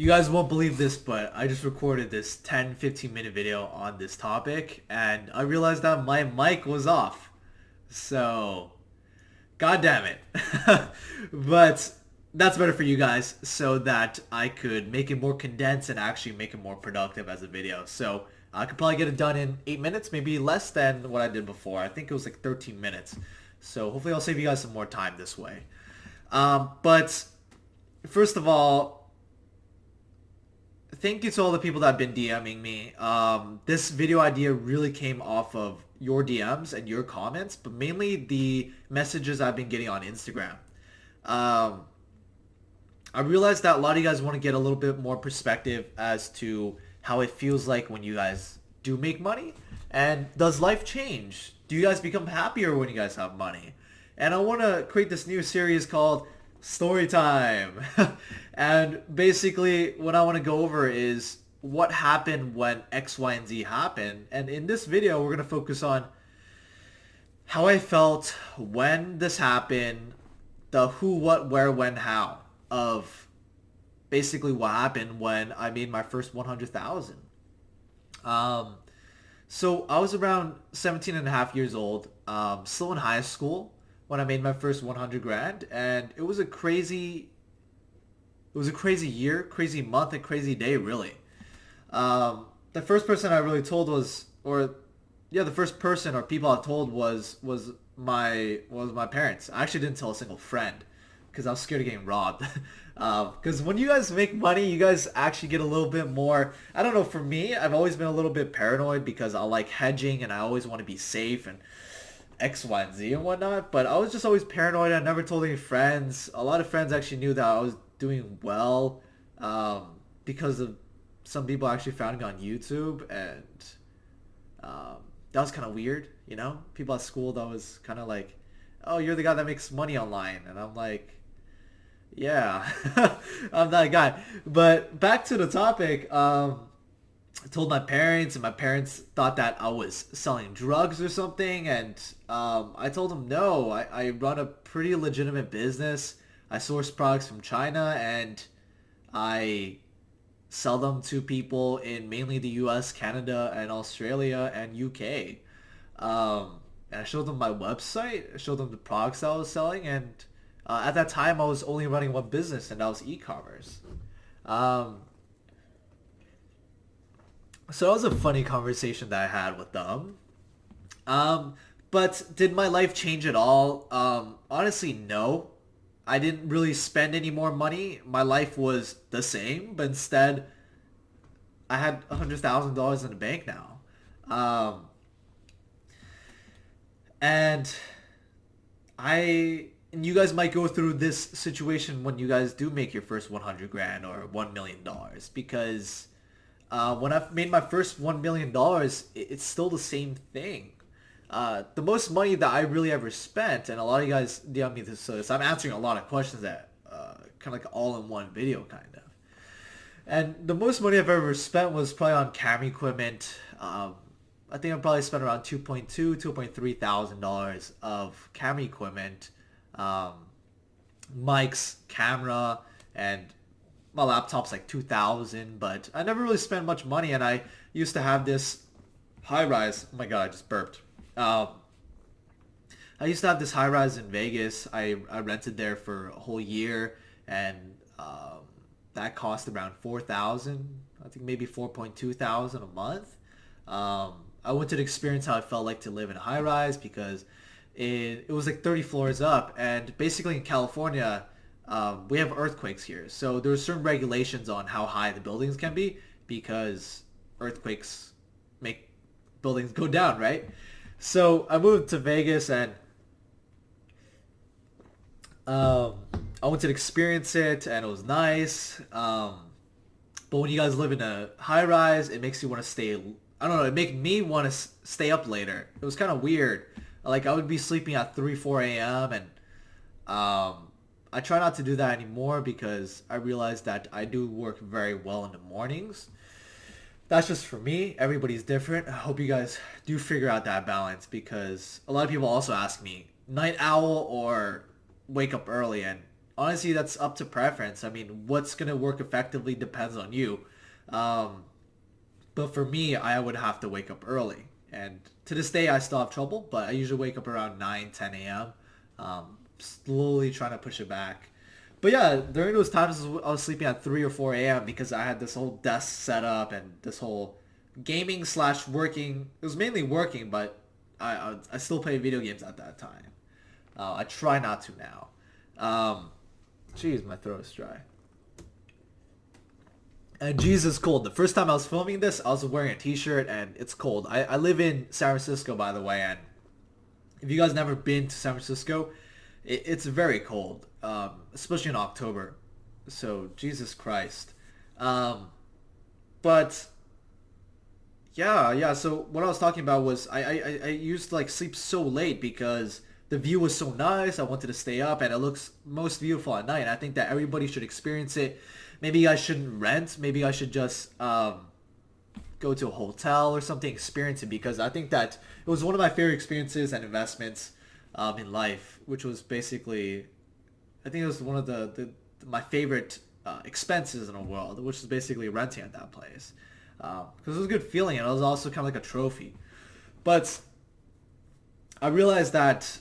You guys won't believe this, but I just recorded this 10-15 minute video on this topic and I realized that my mic was off. So, god damn it. But that's better for you guys so that I could make it more condensed and actually make it more productive as a video. So, I could probably get it done in 8 minutes, maybe less than what I did before. I think it was like 13 minutes. So, hopefully I'll save you guys some more time this way. But first of all, thank you to all the people that have been DMing me. This video idea really came off of your DMs and your comments, but mainly the messages I've been getting on Instagram. Um, I realized that a lot of you guys want to get a little bit more perspective as to how it feels like when you guys do make money. And does life change? Do you guys become happier when you guys have money? And I want to create this new series called Story Time. And basically what I want to go over is what happened when X, Y, and Z happened. And in this video, we're going to focus on how I felt when this happened, the who, what, where, when, how of basically what happened when I made my first 100,000. Um, so I was around 17 and a half years old, still in high school when I made my first 100 grand, and it was a crazy year, crazy month, and crazy day, really. The first person I really told was, or yeah, the first person or people I told was my parents. I actually didn't tell a single friend because I was scared of getting robbed. Because when you guys make money, you guys actually get a little bit more. I don't know. For me, I've always been a little bit paranoid because I like hedging and I always want to be safe and X, Y, and Z and whatnot. But I was just always paranoid. I never told any friends. A lot of friends actually knew that I was doing well because of some people actually found me on YouTube, and that was kind of weird, you know? People at school that was kind of like, oh, you're the guy that makes money online. And I'm like, yeah, I'm that guy. But back to the topic, I told my parents, and my parents thought that I was selling drugs or something. And I told them, no, I run a pretty legitimate business. I source products from China, and I sell them to people in mainly the US, Canada, and Australia, and UK. And I showed them my website, I showed them the products I was selling, and at that time I was only running one business, and that was e-commerce. Um, so that was a funny conversation that I had with them. Um, but did my life change at all? Honestly, no. I didn't really spend any more money. My life was the same, but instead I had $100,000 in the bank now. Um, and and you guys might go through this situation when you guys do make your first 100 grand or $1 million, because when I've made my first $1 million, it's still the same thing. The most money that I really ever spent, and a lot of you guys DM me this, so I'm answering a lot of questions that kind of like all in one video, kind of. And the most money I've ever spent was probably on cam equipment. I think I probably spent around 2.3 thousand dollars of cam equipment, um, mics, camera, and my laptop's like 2,000. But I never really spent much money, and I used to have this high rise. Oh my god, I just burped. Um, I used to have this high rise in Vegas. I rented there for a whole year, and that cost around 4,000. I think maybe 4.2 thousand a month. I wanted to experience how it felt like to live in a high rise because it was like 30 floors up, and basically in California, we have earthquakes here. So there's certain regulations on how high the buildings can be because earthquakes make buildings go down, right? So I moved to Vegas, and um, I wanted to experience it, and it was nice. But when you guys live in a high rise, it makes you want to stay. I don't know. It made me want to stay up later. It was kind of weird. Like I would be sleeping at 3, 4 a.m. and I try not to do that anymore because I realize that I do work very well in the mornings. That's just for me. Everybody's different. I hope you guys do figure out that balance, because a lot of people also ask me night owl or wake up early, and honestly, that's up to preference. I mean, what's gonna work effectively depends on you. Um, but for me, I would have to wake up early. And to this day, I still have trouble, but I usually wake up around 9, 10 a.m. Slowly trying to push it back. But yeah, during those times, I was sleeping at 3 or 4 a.m. because I had this whole desk set up and this whole gaming slash working. It was mainly working, but I still play video games at that time. I try not to now. Jeez, my throat is dry. And Jesus, cold. The first time I was filming this, I was wearing a t-shirt and it's cold. I live in San Francisco, by the way, and if you guys never been to San Francisco, it's very cold, especially in October. So, Jesus Christ. But, yeah. So, what I was talking about was I used to, like, sleep so late because the view was so nice. I wanted to stay up, and it looks most beautiful at night. And I think that everybody should experience it. Maybe I shouldn't rent. Maybe I should just go to a hotel or something, experience it, because I think that it was one of my favorite experiences and investments in life, which was basically, I think it was one of my favorite expenses in the world, which was basically renting at that place. Because it was a good feeling, and it was also kind of like a trophy. But I realized that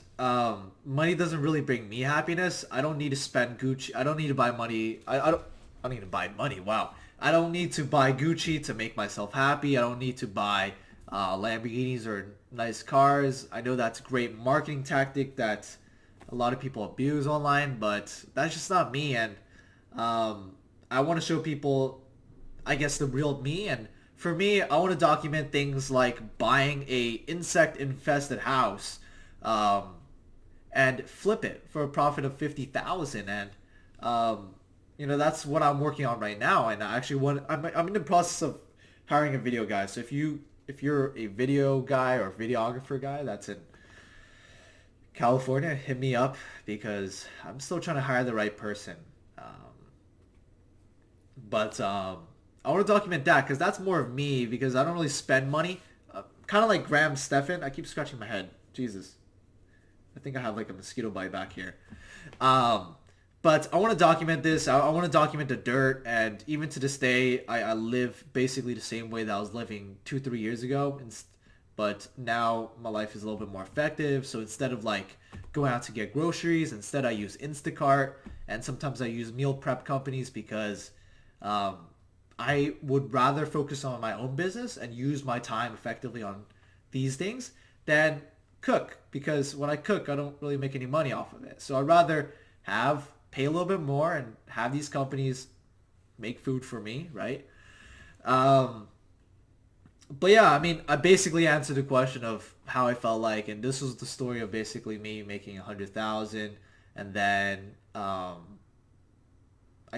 money doesn't really bring me happiness. I don't need to spend Gucci. I don't need to buy money. I don't need to buy money. Wow. I don't need to buy Gucci to make myself happy. I don't need to buy Lamborghinis or nice cars. I know that's a great marketing tactic that a lot of people abuse online, but that's just not me. And I want to show people, I guess, the real me. And for me, I want to document things like buying a insect-infested house and flip it for a profit of $50,000. And that's what I'm working on right now. And I actually I'm in the process of hiring a video guy. So if you're a video guy or videographer guy that's in California, hit me up because I'm still trying to hire the right person. But I want to document that because that's more of me, because I don't really spend money. Kind of like Graham Stephan. I keep scratching my head. Jesus. I think I have like a mosquito bite back here. But I want to document this. I want to document the dirt. And even to this day, I live basically the same way that I was living 2-3 years ago. But now my life is a little bit more effective. So instead of like going out to get groceries, instead I use Instacart. And sometimes I use meal prep companies because I would rather focus on my own business and use my time effectively on these things than cook. Because when I cook, I don't really make any money off of it. So I'd rather pay a little bit more and have these companies make food for me, right? But yeah, I mean, I basically answered the question of how I felt like, and this was the story of basically me making 100,000, and then I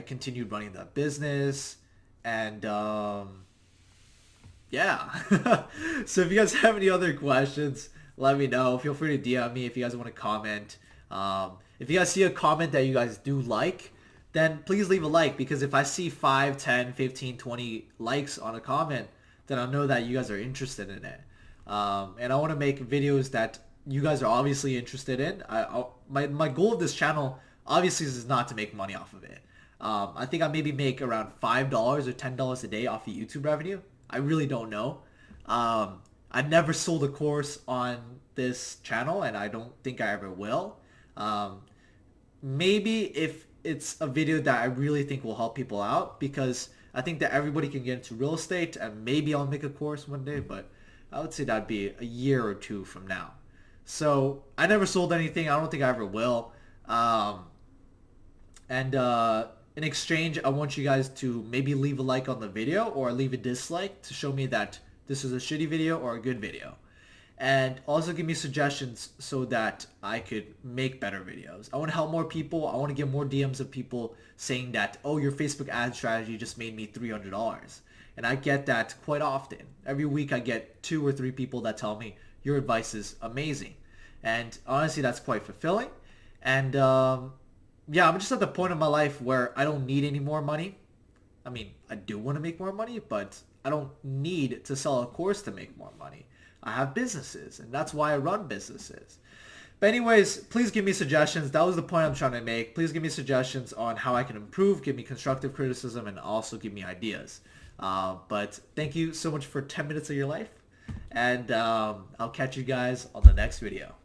continued running that business, and yeah. So if you guys have any other questions, let me know. Feel free to DM me if you guys want to comment. If you guys see a comment that you guys do like, then please leave a like, because if I see 5, 10, 15, 20 likes on a comment, then I'll know that you guys are interested in it. And I want to make videos that you guys are obviously interested in. My goal of this channel obviously is not to make money off of it. I think I maybe make around $5 or $10 a day off of YouTube revenue. I really don't know. I never sold a course on this channel, and I don't think I ever will. Maybe if it's a video that I really think will help people out, because I think that everybody can get into real estate, and maybe I'll make a course one day, but I would say that'd be a year or two from now. So I never sold anything. I don't think I ever will. And in exchange, I want you guys to maybe leave a like on the video or leave a dislike to show me that this is a shitty video or a good video. And also give me suggestions so that I could make better videos. I want to help more people. I want to get more DMs of people saying that, oh, your Facebook ad strategy just made me $300. And I get that quite often. Every week I get 2 or 3 people that tell me your advice is amazing. And honestly, that's quite fulfilling. And yeah, I'm just at the point of my life where I don't need any more money. I mean, I do want to make more money, but I don't need to sell a course to make more money. I have businesses, and that's why I run businesses. But anyways, please give me suggestions. That was the point I'm trying to make. Please give me suggestions on how I can improve, give me constructive criticism, and also give me ideas. But thank you so much for 10 minutes of your life. And I'll catch you guys on the next video.